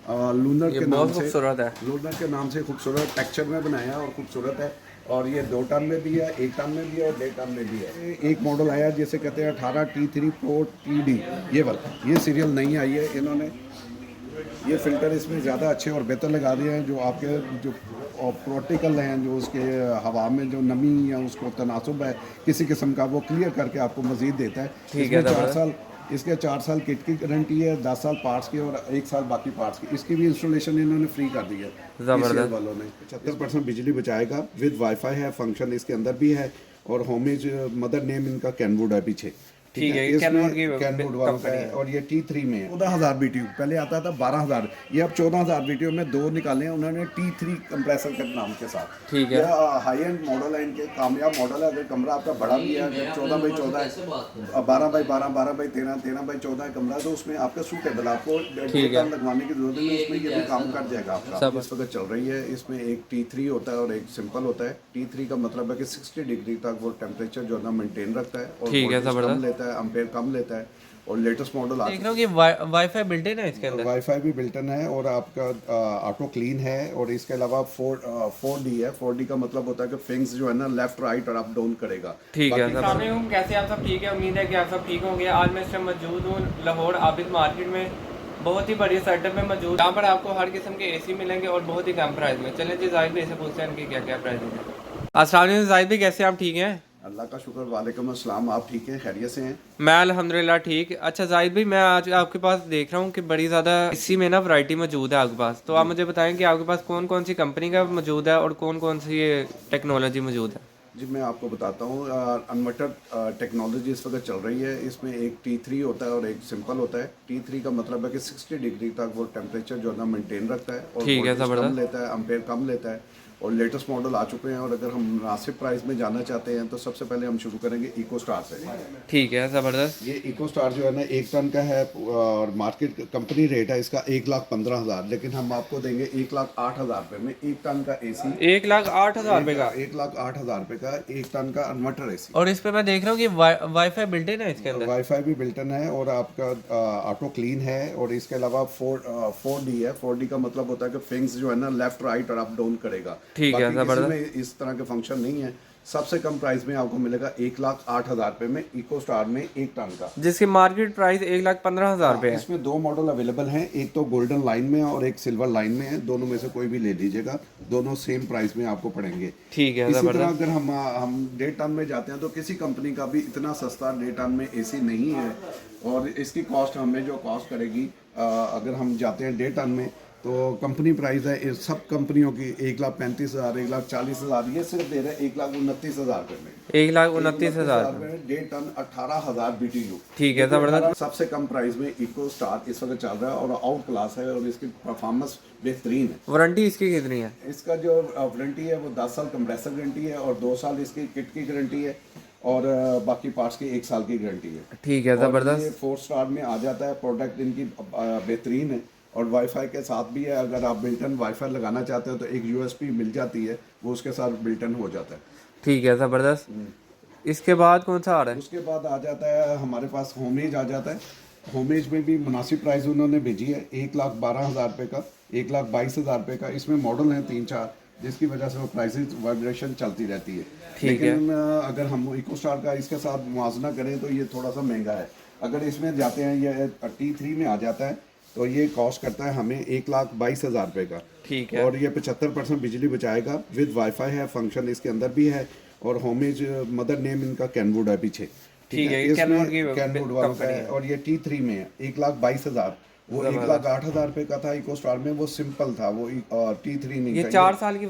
Lunar ये के बहुत नाम से, खूबसूरत है। लूनर के नाम से खूबसूरत टेक्सचर में बनाया है और खूबसूरत है। और ये 2 टन में भी है, 1 टन में भी है और 1.5 टन में भी है। एक मॉडल आया जिसे कहते हैं 18 T3 Pro TD, ये वाला, ये सीरियल नहीं आई है। इन्होंने ये फ़िल्टर इसमें ज़्यादा अच्छे और बेहतर लगा दिए हैं, जो आपके जो प्रोटिकल हैं, जो उसके हवा में जो नमी या उसको तनासुब है किसी किस्म का, वो क्लियर करके आपको मज़ीद देता है। ठीक है इसमें 4 ज़बरदस्त। साल इसके 4 साल किट की गारंटी है, 10 साल पार्ट्स की और 1 साल बाकी पार्ट्स की। इसकी भी इंस्टॉलेशन इन्होंने फ्री कर दी है TCL ज़बरदस्त। वालों ने। 75% बिजली बचाएगा, विद वाईफाई है, फंक्शन इसके अंदर भी है। और होमेज मदर नेम इनका कैनवुड है पीछे, ठीक ठीक है। है, ये कैनवुड की इसमें कैनवुड वालों का कंपनी है है। और ये T3 में है। 14,000 BTU पहले आता था, 12,000, ये अब 14,000 BTU में 2 निकाले हैं उन्होंने T3 कंप्रेसर के नाम के साथ। ठीक है। यह हाई एंड मॉडल है, इनके कामयाब मॉडल है। अगर कमरा आपका बड़ा भी है, अगर 14x14 है, 12x12, 12x13, 13x14 है कमरा, तो उसमें आपका सूटेबल, आपको ठीक है। डेटा लगवाने की जरूरत नहीं है, उसमें ये भी काम कर जाएगा आपका। सब इस वक्त चल रही है, इसमें एक T3 होता है और एक सिंपल होता है। T3 का मतलब है कि 60 डिग्री तक वो टेम्परेचर जो है ना मेंटेन रखता है और ठीक है वोल्टेज कम ज़बरदस्त। लेता है, एम्पेयर कम लेता है। और लेटेस्ट मॉडल आ देख रहा चुका हूँ कि वाईफाई बिल्ट है ना इसके है, अंदर। वाईफाई भी बिल्टन है और आपका ऑटो क्लीन है। और इसके अलावा 4D है। 4D का मतलब होता है कि फिंग्स जो है ना लेफ्ट राइट और अप डाउन करेगा। ठीक है बाकी ज़बरदस्त। कैसे आप सब ठीक है? उम्मीद है कि आप सब ठीक होंगे। आज मैं इस टाइम मौजूद हूँ लाहौर आबिद मार्केट में, बहुत ही बढ़िया सेटअप में मौजूद। यहाँ पर आपको हर किस्म के एसी मिलेंगे और बहुत ही कम प्राइस में। चलें जी, जाहिद भाई से पूछते हैं इनकी क्या क्या प्राइस है। अस्सलाम वालेकुम जाहिद भाई, कैसे आप ठीक हैं? अल्लाह का शुक्र, वालेकुम अस्सलाम। आप ठीक हैं, खैरियत से हैं? मैं अल्हम्दुलिल्लाह ठीक। अच्छा जाहिद भाई, मैं आज आपके पास देख रहा हूँ कि बड़ी ज़्यादा इसी में ना वैरायटी मौजूद है आपके पास, तो आप मुझे बताएं कि आपके पास कौन कौन सी कंपनी का मौजूद है और कौन कौन सी ये टेक्नोलॉजी मौजूद है। जी मैं आपको बताता हूँ। अनवर्टर टेक्नोलॉजी इस वक्त चल रही है। इसमें एक T3 होता है और एक सिंपल होता है। T3 का मतलब है कि 60 डिग्री तक वो टेम्परेचर जो है ना मेंटेन रखता है और ठीक है वोल्टेज कम ज़बरदस्त। लेता है, एम्पेयर कम लेता है। और लेटेस्ट मॉडल आ चुके हैं। और अगर हम मुनासिब प्राइस में जाना चाहते हैं तो सबसे पहले हम शुरू करेंगे इको स्टार से। ठीक है ज़बरदस्त। ये इको स्टार जो है ना 1 टन का है और मार्केट कंपनी रेट है इसका 1,15,000, लेकिन हम आपको देंगे 1,08,000 रुपये में 1 टन का AC। 1,08,000 रुपये का। 1,08,000 रुपये का 1 टन का इन्वर्टर AC। और इस पे मैं देख रहा हूँ कि वाईफाई बिल्ट है ना इसके अंदर। वाईफाई भी बिल्टन है और आपका ऑटो क्लीन है। और इसके अलावा 4D है। 4D का मतलब होता है कि फिंग्स जो है ना लेफ्ट राइट और अप डाउन करेगा। ठीक है बाकी किसी ज़बरदस्त। में इस तरह के फंक्शन नहीं है। सबसे कम प्राइस में आपको मिलेगा 1,08,000 रुपये में इको स्टार में 1 टन का। जिसकी मार्केट प्राइस 1,15,000 रुपये है। इसमें 2 मॉडल अवेलेबल हैं, एक तो गोल्डन लाइन में है और एक सिल्वर लाइन में है। दोनों में से कोई भी ले लीजिएगा, दोनों सेम प्राइस में आपको पड़ेंगे। ठीक है इसी तरह ज़बरदस्त। अगर हम 1.5 टन में जाते हैं तो किसी कंपनी का भी इतना सस्ता 1.5 टन में AC नहीं है। और इसकी कॉस्ट हमें जो कॉस्ट करेगी, अगर हम जाते हैं 1.5 टन में, तो कंपनी प्राइस है इस सब कंपनियों की 1,35,000, 1,40,000। ये सिर्फ दे रहे हैं 1,29,000 रुपये में। 1,29,000 में 1.5 टन 18,000 BTU। ठीक है ज़बरदस्त। सबसे कम प्राइस में इको स्टार इस वक्त चल रहा है और आउट क्लास है और इसकी परफॉर्मेंस बेहतरीन है। वारंटी इसकी कितनी है? इसका जो वारंटी है वो 10 साल कंप्रेसर गारंटी है और 2 साल इसकी किट की गारंटी है। और बाकी पार्ट्स की 1 साल की गारंटी है। ठीक है और ये ज़बरदस्त। 4 स्टार में आ जाता है। प्रोडक्ट इनकी बेहतरीन है और वाईफाई के साथ भी है। अगर आप बिल्टन वाईफाई लगाना चाहते हो तो एक USB मिल जाती है, वो उसके साथ बिल्टन हो जाता है। ठीक है ज़बरदस्त। इसके बाद कौन सा आ रहा है? उसके बाद आ जाता है हमारे पास होमेज आ जाता है। होमेज में भी मुनासिब प्राइस उन्होंने भेजी है, 1,12,000 रुपये का, 1,22,000 रुपये का। इसमें मॉडल हैं 3-4, जिसकी वजह से वो प्राइसेस वाइब्रेशन चलती रहती है। ठीक है। लेकिन अगर हम इको स्टार का इसके साथ मुआवजा करें तो ये थोड़ा सा महंगा है। अगर इसमें जाते हैं, ये T3 में आ जाता है, तो ये कॉस्ट करता है हमें 1,22,000 रुपये का। ठीक है। और ये 75% बिजली बचाएगा, विद वाईफाई है, फंक्शन इसके अंदर भी है। और होमेज मदर नेम इनका कैनवुड है पीछे, ठीक है, इसमें कैनवुड की कैनवुड वालों का कंपनी है। है। और ये T3 में है 1,22,000। वो ज़बरदस्त। 1,08,000 रुपये का था इको स्टार में, वो सिंपल था, वो T3 नहीं ये था। 4 साल की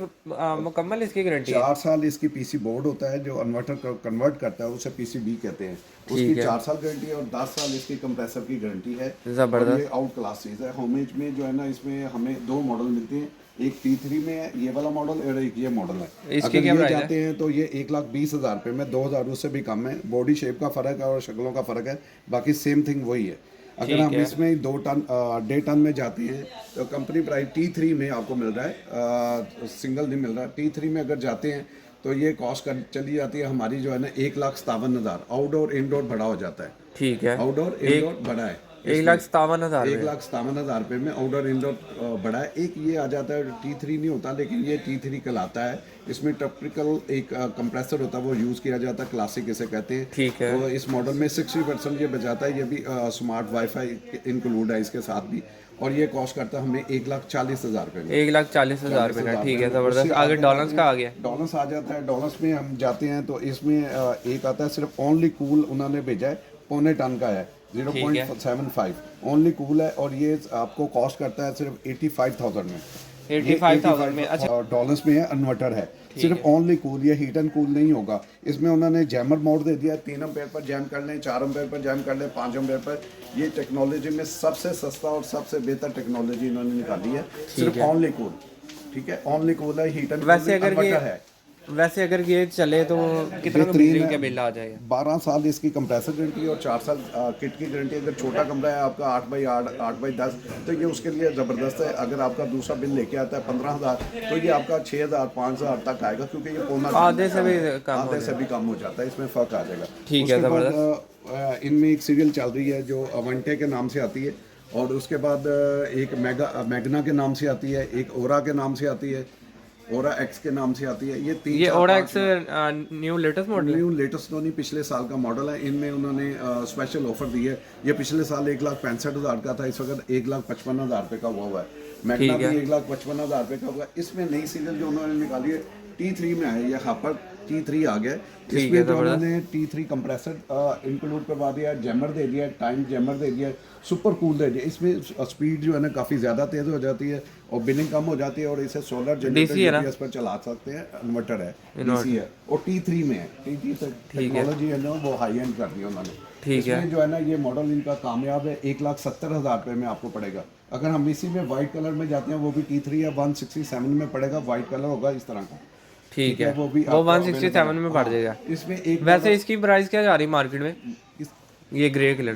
मुकम्मल इसकी गारंटी है। 4 साल इसकी PC बोर्ड होता है जो इन्वर्टर कन्वर्ट करता है, उसे PCB कहते हैं। उसकी ठीक है 4 साल गारंटी है और 10 साल इसकी कंप्रेसर की गारंटी है। और ये ज़बरदस्त। आउट क्लास चीज़ है। होमेज में जो है ना, इसमें हमें 2 मॉडल मिलते हैं, एक T3 में है ये वाला मॉडल और एक ये मॉडल है। इसकी अगर क्या ये प्राइस है? जाते हैं तो ये 1,20,000 रुपये में, 2,000 उससे भी कम है। बॉडी शेप का फ़र्क है और शक्लों का फ़र्क है, बाकी सेम थिंग वही है। अगर ठीक हम है। इसमें 2 टन 1.5 टन में जाते हैं तो कंपनी प्राइस T3 में आपको मिल रहा है, सिंगल नहीं मिल रहा। T3 में अगर जाते हैं तो ये कॉस्ट कर चली जाती है हमारी जो है ना 1,57,000। आउटडोर इनडोर बड़ा हो जाता है, ठीक है। आउटडोर एक इनडोर बड़ा है। 1,57,000 1,57,000 रुपये में आउटडोर इंडोर बड़ा है। एक ये आ जाता है T3 नहीं होता, लेकिन ये T3 कहलाता है। इसमें टिपिकल एक कंप्रेसर होता है, वो यूज़ किया जाता है, क्लासिक इसे कहते हैं। ठीक है। तो इस मॉडल में 60% ये बचाता है। ये भी स्मार्ट वाईफाई इंक्लूड है इसके साथ भी, और ये कॉस्ट करता है हमें 1,40,000 रुपये में। 1,40,000 रुपये का, ठीक है, ज़बरदस्त। उससे आगे डॉलर्स का आ गया। डॉलर्स आ जाता है। डॉलर्स में हम जाते हैं तो इसमें एक आता है सिर्फ ओनली कूल, उन्होंने भेजा है, 0.25 टन का है, 0.75 ओनली कूल है, और ये आपको कॉस्ट करता है सिर्फ 85,000 में। 85,000 में। अच्छा, डॉलर्स में है, इन्वर्टर है, सिर्फ ओनली कूल, ये हीट एंड कूल नहीं होगा। इसमें उन्होंने जैमर मोड दे दिया, 3 एम्पेयर पर जैम कर लें, 4 एम्पेयर पर जैम कर लें, 5 एम्पेयर पर। ये टेक्नोलॉजी में सबसे सस्ता और सबसे बेहतर टेक्नोलॉजी इन्होंने निकाली है, सिर्फ ओनली कूल। ठीक है, ओनली कूल है, हीट एंड वैसे अगर ये चले तो कितना का बिजली का बिल आ जाएगा? 12 साल इसकी कंप्रेसर गारंटी और 4 साल किट की गारंटी। अगर छोटा कमरा है आपका 8x8, 8x10, तो ये उसके लिए ज़बरदस्त है। अगर आपका दूसरा बिल लेके आता है 15,000, तो ये आपका 6,000, 5,000 तक आएगा, क्योंकि ये पौना आधे से भी कम हो जाता है, इसमें फ़र्क आ जाएगा। ठीक है, ज़बरदस्त। इनमें एक सीरियल चल रही है जो अवेंटे के नाम से आती है, और उसके बाद एक मैग्ना के नाम से आती है, एक ओरा के नाम से आती है, ओरा एक्स के नाम से आती है। ये ओरा एक्स न्यू लेटेस्ट मॉडल है? न्यू लेटेस्ट तो नहीं, पिछले साल का मॉडल है। इनमें उन्होंने स्पेशल ऑफर दी है। ये पिछले साल 1,65,000 का था, इस वक्त 1,55,000 रुपये का हुआ है। मैग्ना भी 1,55,000 रुपये का हुआ है। इसमें नई सीरियल जो उन्होंने निकाली है T3 में है, ये हापर T3 आ गया। इसमें जो उन्होंने T3 कंप्रेसर इंक्लूड करवा दिया, जैमर दे दिया, टाइम जैमर दे दिया, सुपर कूल दे दिया। इसमें स्पीड जो है ना काफ़ी ज़्यादा तेज़ हो जाती है और बिलिंग कम हो जाती है, और इसे सोलर जनरेटर पर चला सकते हैं। इन्वर्टर है, DC है, और T3 में है। T3 टेक्नोलॉजी है ना, वो हाई एंड कर दी उन्होंने। ठीक है। इसमें जो है ना ये मॉडल इनका कामयाब है, 1,70,000 रुपये में आपको पड़ेगा। अगर हम इसी में वाइट कलर में जाते हैं, वो भी T3 या 167 में पड़ेगा, वाइट कलर होगा इस तरह का। ठीक है, वो भी 167 में पड़ जाएगा। इसमें एक वैसे इसकी प्राइस क्या जा रही है मार्केट में? ये ग्रे कलर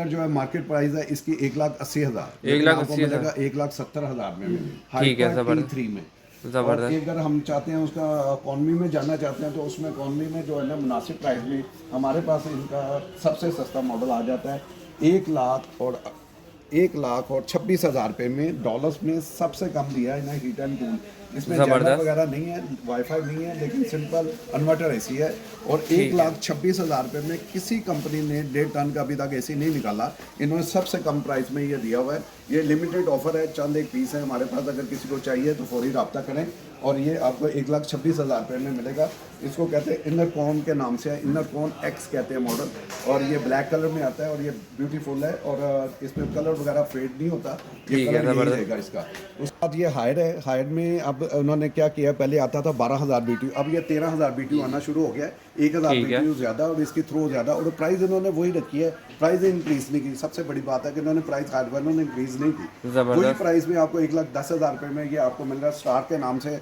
जो है मार्केट प्राइस है इसकी 1,80,000, 1,80,000, 1,70,000 में। ठीक है, जबरदस्त। T3 में जबरदस्त। अगर हम चाहते हैं उसका इकॉनमी में जाना चाहते हैं, तो उसमें इकॉनमी में जो है ना मुनासिब प्राइस में हमारे पास इनका सबसे सस्ता मॉडल आ जाता है 1,26,000 रुपये में। डॉलर्स में सबसे कम दिया है ना हीट एंड कूल। इसमें जैमर वगैरह नहीं है, वाईफाई नहीं है, लेकिन सिंपल इन्वर्टर एसी है। और 1,26,000 रुपये में किसी कंपनी ने 1.5 टन का अभी तक एसी नहीं निकाला। इन्होंने सबसे कम प्राइस में ये दिया हुआ है। ये लिमिटेड ऑफर है, चंद एक पीस है हमारे पास। अगर किसी को चाहिए तो फौरी रब्ता करें, और ये आपको 1,26,000 रुपये में मिलेगा। इसको कहते हैं इनर कॉन के नाम से है, इनर कॉन एक्स कहते हैं मॉडल। और ये ब्लैक कलर में आता है, और ये ब्यूटीफुल है, और इसमें कलर वगैरह फेड नहीं होता, ये कलर यही रहेगा इसका। उसके बाद ये हाइड है। हाइड में अब उन्होंने क्या किया, पहले आता था 12,000 BTU, अब ये 13,000 BTU आना शुरू हो गया है। 1,000 BTU ज़्यादा, और इसकी थ्रो ज़्यादा, और प्राइस इन्होंने वही रखी है, प्राइस इंक्रीज़ नहीं की। सबसे बड़ी बात है कि इन्होंने प्राइस हाइड पर इन्होंने इंक्रीज़ नहीं की। वही प्राइस में आपको 1,10,000 रुपये में ये आपको मिल रहा है। स्टार के नाम से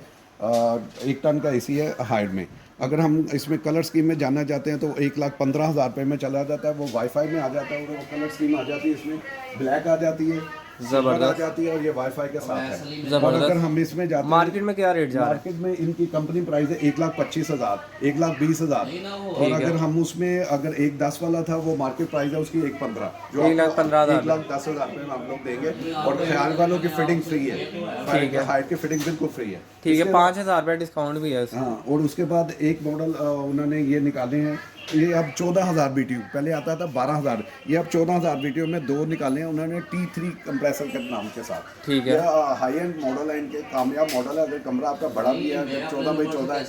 1 टन का एसी है हाइड में। अगर हम इसमें कलर स्कीम में जानना चाहते हैं तो 1,15,000 रुपये में चला जाता है, वो वाईफाई में आ जाता है, और वो कलर स्कीम आ जाती है। इसमें ब्लैक आ जाती है, जबरदस्त आ जाती है, और ये वाईफाई के साथ है। और अगर हम इसमें जाते हैं, मार्केट में क्या रेट जा रहा है? मार्केट में इनकी कंपनी प्राइस है 1,25,000, 1,20,000। और अगर हम उसमें अगर 1,10 वाला था, वो मार्केट प्राइस है उसकी 1,15, जो 1,10,000 रुपये में हम लोग देंगे। और ख्याल वालों की फिटिंग फ्री है, ठीक है, हाइट की फिटिंग बिल्कुल फ्री है। ठीक है, 5,000 रुपये डिस्काउंट भी है। हाँ, और उसके बाद एक मॉडल उन्होंने ये निकाले हैं, ये अब 14,000 BTU, पहले आता था 12,000, ये अब 14,000 BTU में 2 निकाले हैं उन्होंने T3 कंप्रेसर के नाम के साथ। ठीक है, हाई एंड मॉडल है, इनके कामयाब मॉडल है। अगर कमरा आपका बड़ा भी है, 14x14 है,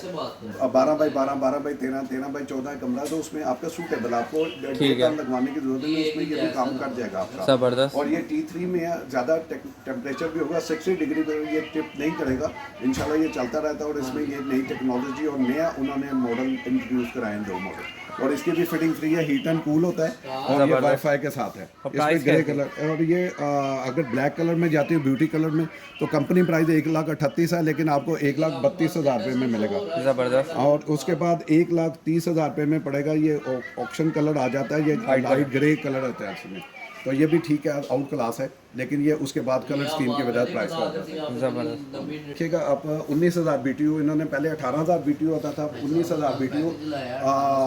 12x12, 12x13, 13x14 है कमरा, तो उसमें आपका सूटेबल, आपको लगवाने की जरूरत नहीं, उसमें ये भी काम कर जाएगा आपका। जबरदस्त। और ये T3 में ज़्यादा टेम्परेचर भी होगा, 60 डिग्री पर ये टिप नहीं करेगा, इंशाल्लाह ये चलता रहता है। और इसमें ये नई टेक्नोलॉजी और नया उन्होंने मॉडल इंट्रोड्यूस कराए हैं, 2 मॉडल, और इसकी भी फिटिंग फ्री है, हीट एंड कूल होता है, और ये वाईफाई के साथ है। इसमें ग्रे कलर, और ये अगर ब्लैक कलर में जाती है, ब्यूटी कलर में, तो कंपनी प्राइस 1,38,000 है, लेकिन आपको 1,32,000 रुपये में मिलेगा। जबरदस्त। और उसके बाद 1,30,000 रुपये में पड़ेगा, ये ऑप्शन कलर आ जाता है, ये लाइट ग्रे कलर होता है इसमें, तो ये भी ठीक है, आउट क्लास है। लेकिन ये उसके बाद कलर स्कीम की वजह प्राइस का ज़बरदस्त। देखिएगा आप 19,000 BTU, इन्होंने पहले 18,000 BTU होता था, 19,000 BTU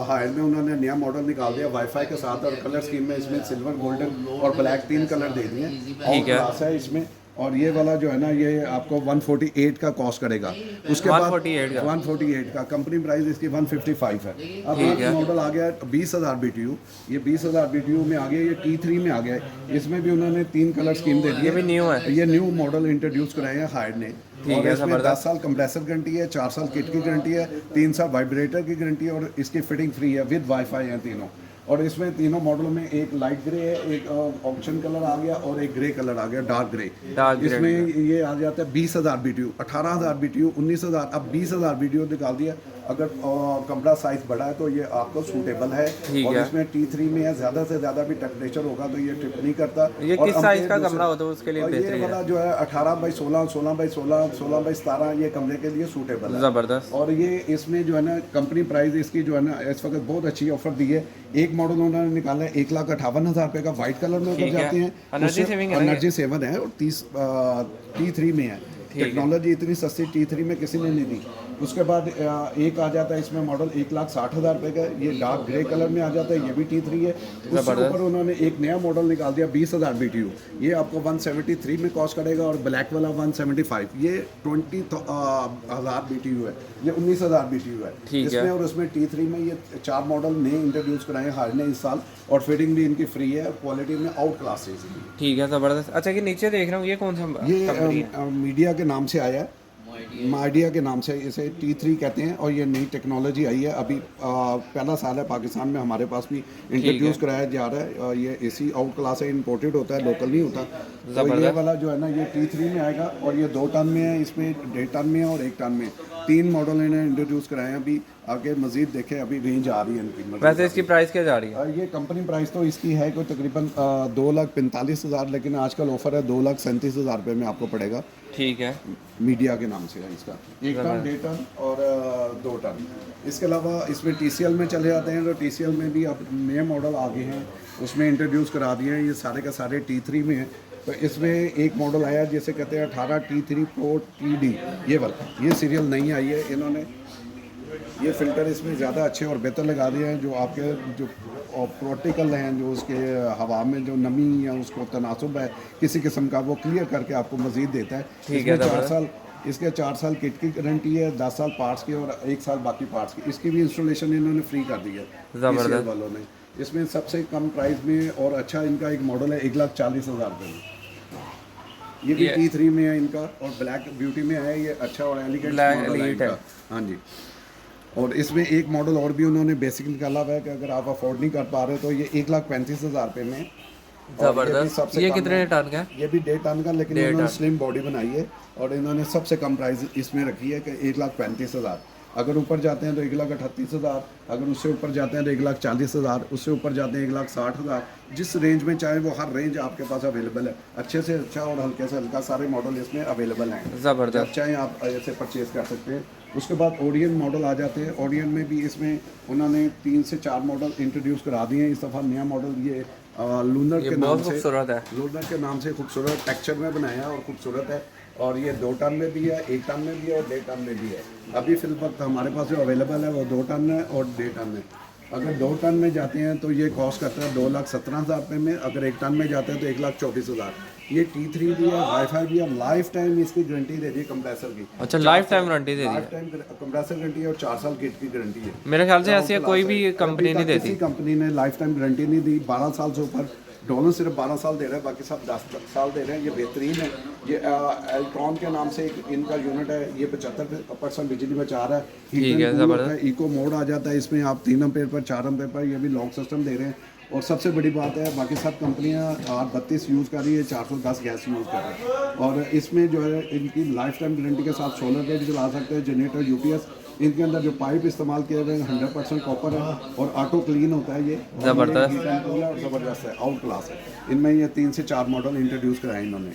हायर में उन्होंने नया मॉडल निकाल दिया वाईफाई के साथ, और कलर स्कीम में इसमें सिल्वर, गोल्डन और ब्लैक 3 कलर दे दिए। ठीक है। क्लास है इसमें, और ये वाला जो है ना ये आपको 148 का कॉस्ट करेगा। उसके बाद 148 का कंपनी प्राइस इसकी 155 है। अब एक मॉडल आ गया 20,000 BTU, ये 20,000 BTU में आ गया, ये T3 में आ गया। इसमें भी उन्होंने 3 कलर स्कीम दे दी। ये भी न्यू है, ये न्यू मॉडल इंट्रोड्यूस कराए हैं हायर ने। और इसमें 10 साल कंप्रेसर गारंटी है, 4 साल किट की गारंटी है, 3 साल वाइब्रेटर की गारंटी है, और इसकी फिटिंग फ्री है विद वाईफाई है तीनों। और इसमें तीनों मॉडल में एक लाइट ग्रे है, एक ऑप्शन कलर आ गया, और एक ग्रे कलर आ गया, डार्क ग्रे। इसमें ये आ जाता है 20,000 BTU, 18,000 BTU, 19,000, अब 20,000 BTU निकाल दिया। अगर कमरा साइज बड़ा है तो ये आपको सूटेबल है। और इसमें T3 में है, ज़्यादा से ज़्यादा भी टेम्परेचर होगा तो ये ट्रिप नहीं करता। ये किस साइज का कमरा होता है उसके लिए बेहतरीन है? ये वाला जो है 18 बाई 16, 16 बाई 16, 16 बाई 17 ये कमरे के लिए सूटेबल है। ज़बरदस्त। और ये इसमें जो है ना कंपनी प्राइस इसकी जो है ना इस वक्त बहुत अच्छी ऑफर दी है। एक मॉडल उन्होंने निकाला है 1,58,000 रुपये का, व्हाइट कलर में उतर जाते हैं, एनर्जी सेवन है, और 30 T3 में है। टेक्नोलॉजी इतनी सस्ती T3 में किसी ने नहीं दी। उसके बाद एक आ जाता है इसमें मॉडल 1,60,000 रुपये का, ये डार्क ग्रे कलर में आ जाता है, ये भी T3 है। उसके ऊपर उन्होंने एक नया मॉडल निकाल दिया 20,000 BTU, ये आपको 173 में कॉस्ट करेगा, और ब्लैक वाला 175, ये 20,000 BTU है, ये 19,000 BTU है इसमें। और उसमें T3 में ये 4 मॉडल नए इंट्रोड्यूस कराए हायर ने इस साल, और फिटिंग भी इनकी फ्री है, क्वालिटी में आउट क्लास है। ठीक है, ज़बरदस्त। अच्छा, कि नीचे देख रहा हूँ ये कौन सा? ये मीडिया के नाम से आया है, माइडिया के नाम से इसे T3 कहते हैं, और ये नई टेक्नोलॉजी आई है अभी, पहला साल है पाकिस्तान में, हमारे पास भी इंट्रोड्यूस कराया जा रहा है। ये AC आउट क्लास है, इंपोर्टेड होता है, लोकल नहीं होता। तो ये वाला जो है ना ये T3 में आएगा, और ये 2 टन में है, इसमें 1.5 टन में है, और 1 टन में। 3 मॉडल इन्हें इंट्रोड्यूस कराए हैं। अभी आगे मजीद देखें, अभी रेंज आ रही है इनकी। वैसे इसकी प्राइस क्या जा रही है? ये कंपनी प्राइस तो इसकी है कोई तकरीबन 2,45,000, लेकिन आजकल ऑफर है 2,37,000 रुपये में आपको पड़ेगा। ठीक है, मीडिया के नाम से है इसका। 1 टन, 1.5 टन और 2 टन। इसके अलावा इसमें TCL में चले जाते हैं, तो TCL में भी अब नए मॉडल आ गए हैं, उसमें इंट्रोड्यूस करा दिए हैं। ये सारे का सारे T3 में है। तो इसमें एक मॉडल आया जिसे कहते हैं 18 T3 Pro TD, ये वाला, ये सीरियल नहीं आई है। इन्होंने ये फ़िल्टर इसमें ज़्यादा अच्छे और बेहतर लगा दिए हैं, जो आपके जो प्रोटिकल हैं, जो उसके हवा में जो नमी या उसको तनासुब है किसी किस्म का, वो क्लियर करके आपको मज़ीद देता है। ठीक है, 4 साल इसके 4 साल किट की गारंटी है, 10 साल पार्ट्स की, और 1 साल बाकी पार्ट्स की। इसकी भी इंस्टॉलेशन इन्होंने फ्री कर दी है TCL वालों ने। इसमें सबसे कम प्राइस में और अच्छा इनका एक मॉडल है 1,40,000 रुपये में, ये भी T3 में है इनका, और ब्लैक ब्यूटी में है। ये अच्छा और एलिगेंट मॉडल है इनका। हाँ जी। और इसमें एक मॉडल और भी उन्होंने बेसिक निकाला हुआ है कि अगर आप अफोर्ड नहीं कर पा रहे तो ये 1,35,000 रुपये में। ज़बरदस्त। ये कितने टन का है? ये भी 1.5 टन का, लेकिन इन्होंने स्लिम बॉडी बनाई है, और इन्होंने सबसे कम प्राइस इसमें रखी है कि 1,35,000। अगर ऊपर जाते हैं तो 1,38,000, अगर उससे ऊपर जाते हैं तो 1,40,000, उससे ऊपर जाते हैं 1,60,000। जिस रेंज में चाहे वो हर रेंज आपके पास अवेलेबल है। अच्छे से अच्छा और हल्के से हल्का सारे मॉडल इसमें अवेलेबल हैं। ज़बरदस्त। चाहे आप ऐसे परचेज़ कर सकते हैं। उसके बाद ओडियन मॉडल आ जाते हैं। ओडियन में भी इसमें उन्होंने 3 से 4 मॉडल इंट्रोड्यूस करा दिए हैं। इस दफ़ा नया मॉडल ये लूनर के नाम से, लूनर के नाम से खूबसूरत टेक्सचर में बनाया है और खूबसूरत है। और ये 2 टन में भी है, 1 टन में भी है, और 1.5 टन में भी है। अभी फिल वक्त हमारे पास जो अवेलेबल है वो 2 टन है और 1.5 टन है। अगर 2 टन में जाते हैं तो ये कॉस्ट करता है 2,17,000 रुपये में। अगर 1 टन में जाते हैं तो 1,24,000। ये T3 भी है, वाईफाई भी है, लाइफ टाइम इसकी गारंटी दे दी है कंप्रेसर की। अच्छा, लाइफ टाइम गारंटी दे दी है? लाइफ टाइम कंप्रेसर गारंटी है, और 4 साल किट की गारंटी है। मेरे ख्याल से ऐसी कोई भी कंपनी नहीं देती। किसी कंपनी ने लाइफ टाइम गारंटी नहीं दी। 12 साल से ऊपर डॉलर सिर्फ 12 साल दे रहा है, बाकी सब 10 साल दे रहे हैं। ये बेहतरीन है। ये एल्ट्रॉन के नाम से एक इनका यूनिट है। ये 75% बिजली बचा रहा है। ठीक है, ज़बरदस्त। इको मोड आ जाता है इसमें, आप 3 एम्पेयर पर 4 एम्पेयर पर ये भी लॉक सिस्टम दे रहे हैं। और सबसे बड़ी बात है, बाकी सब कंपनियां R32 यूज़ कर रही है, 410 गैस यूज़ कर रही है। और इसमें जो है इनकी लाइफ टाइम गारंटी के साथ सोलर पे भी चला सकते हैं, जनरेटर, UPS। इनके अंदर जो पाइप इस्तेमाल किए हुए हैं 100% कॉपर है, और ऑटो क्लीन होता है ये। ज़बरदस्त। और ज़बरदस्त है, आउट क्लास है। इनमें ये 3 से 4 मॉडल इंट्रोड्यूस कराए इन्होंने।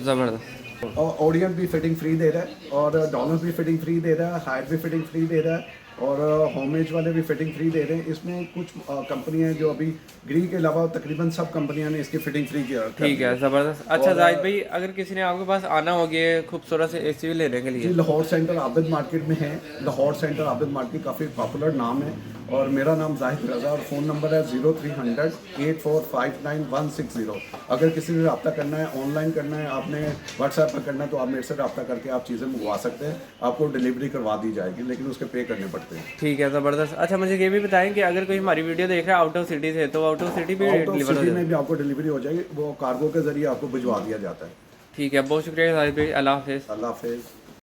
ज़बरदस्त। और ओडियन भी फिटिंग फ्री दे रहा है, और डॉलर भी फिटिंग फ्री दे रहा है, हाइट भी फिटिंग फ्री दे रहा है। और होममेड वाले भी फिटिंग फ्री दे रहे हैं। इसमें कुछ कंपनियां हैं जो अभी ग्री के अलावा तकरीबन सब कंपनियां ने इसकी फिटिंग फ्री किया। ठीक है, ज़बरदस्त। अच्छा जाहिद भाई, अगर किसी ने आपके पास आना हो गया खूबसूरत से एसी लेने के जी, लिए? लाहौर सेंटर आबिद मार्केट में है। लाहौर सेंटर आबिद मार्केट काफ़ी पॉपुलर नाम है और मेरा नाम जाहिद रज़ा और फ़ोन नंबर है 0300 8459 160। अगर किसी ने रब्ता करना है, ऑनलाइन करना है, आपने व्हाट्सएप पर करना है तो आप मेरे से रब्ता करके आप चीज़ें मंगवा सकते हैं। आपको डिलीवरी करवा दी जाएगी लेकिन उसके पे करने पड़ते हैं। ठीक है, ज़बरदस्त। अच्छा मुझे ये भी बताएं कि अगर कोई हमारी वीडियो देख रहा है आउट ऑफ सिटी से, तो आउट ऑफ सिटी भी आउट ऑफ डिलीवर हो सिटी जाएगा? में भी आपको डिलीवरी हो जाएगी, वो कार्गो के ज़रिए आपको भिजवा दिया जाता है। ठीक है, बहुत शुक्रिया जाहिद भाई, अल्लाह हाफिज़। अल्लाह हाफिज़।